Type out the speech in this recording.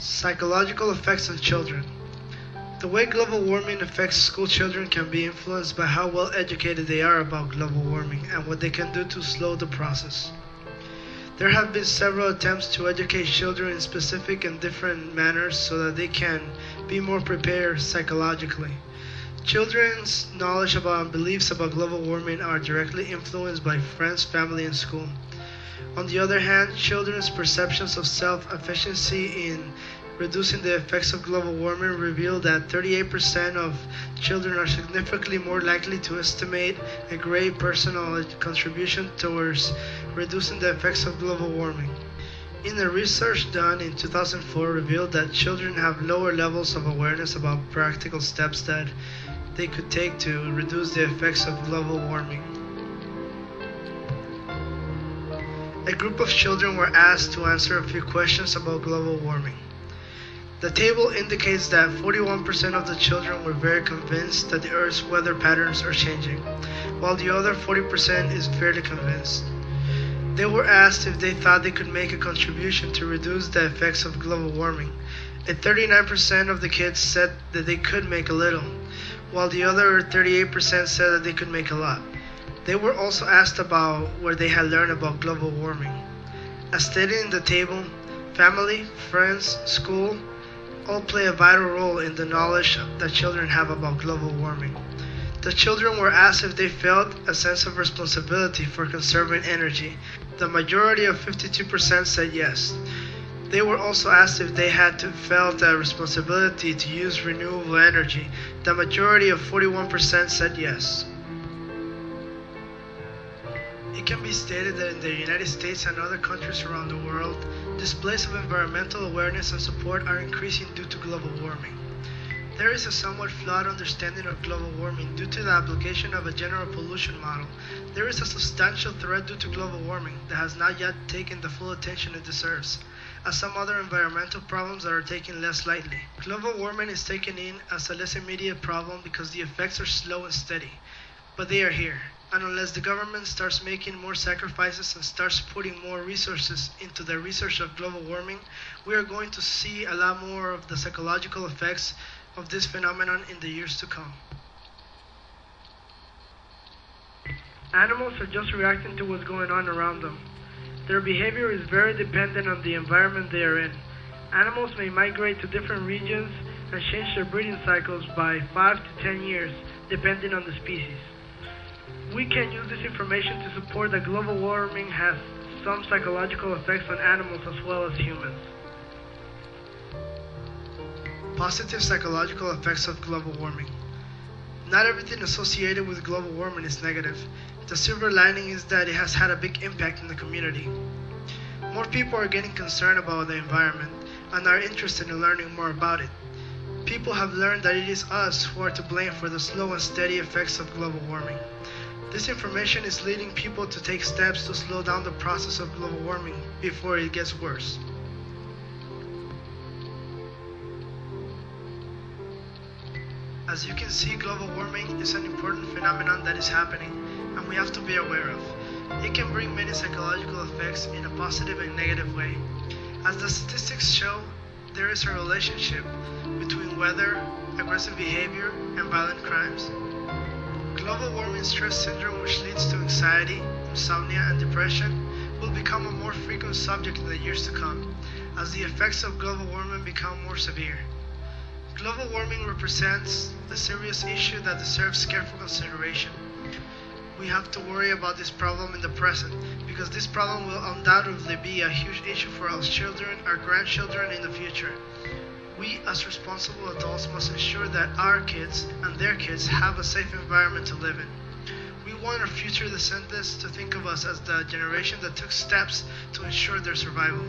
Psychological effects on children. The way global warming affects school children can be influenced by how well educated they are about global warming and what they can do to slow the process. There have been several attempts to educate children in specific and different manners so that they can be more prepared psychologically. Children's knowledge about and beliefs about global warming are directly influenced by friends, family, and school. On the other hand, children's perceptions of self-efficacy in reducing the effects of global warming reveal that 38% of children are significantly more likely to estimate a great personal contribution towards reducing the effects of global warming. In the research done in 2004 revealed that children have lower levels of awareness about practical steps that they could take to reduce the effects of global warming. A group of children were asked to answer a few questions about global warming. The table indicates that 41% of the children were very convinced that the Earth's weather patterns are changing, while the other 40% is fairly convinced. They were asked if they thought they could make a contribution to reduce the effects of global warming. 39% of the kids said that they could make a little, while the other 38% said that they could make a lot. They were also asked about where they had learned about global warming. As stated in the table, family, friends, school, all play a vital role in the knowledge that children have about global warming. The children were asked if they felt a sense of responsibility for conserving energy. The majority of 52% said yes. They were also asked if they had felt a responsibility to use renewable energy. The majority of 41% said yes. It can be stated that in the United States and other countries around the world, displays of environmental awareness and support are increasing due to global warming. There is a somewhat flawed understanding of global warming due to the application of a general pollution model. There is a substantial threat due to global warming that has not yet taken the full attention it deserves, as some other environmental problems that are taken less lightly. Global warming is taken in as a less immediate problem because the effects are slow and steady, but they are here. And unless the government starts making more sacrifices and starts putting more resources into the research of global warming, we are going to see a lot more of the psychological effects of this phenomenon in the years to come. Animals are just reacting to what's going on around them. Their behavior is very dependent on the environment they are in. Animals may migrate to different regions and change their breeding cycles by 5 to 10 years, depending on the species. We can use this information to support that global warming has some psychological effects on animals as well as humans. Positive psychological effects of global warming. Not everything associated with global warming is negative. The silver lining is that it has had a big impact in the community. More people are getting concerned about the environment and are interested in learning more about it. People have learned that it is us who are to blame for the slow and steady effects of global warming. This information is leading people to take steps to slow down the process of global warming before it gets worse. As you can see, global warming is an important phenomenon that is happening, and we have to be aware of. It can bring many psychological effects in a positive and negative way. As the statistics show, there is a relationship between weather, aggressive behavior, and violent crimes. Global warming stress syndrome, which leads to anxiety, insomnia, and depression, will become a more frequent subject in the years to come, as the effects of global warming become more severe. Global warming represents a serious issue that deserves careful consideration. We have to worry about this problem in the present, because this problem will undoubtedly be a huge issue for our children, our grandchildren in the future. We, as responsible adults, must ensure that our kids and their kids have a safe environment to live in. We want our future descendants to think of us as the generation that took steps to ensure their survival.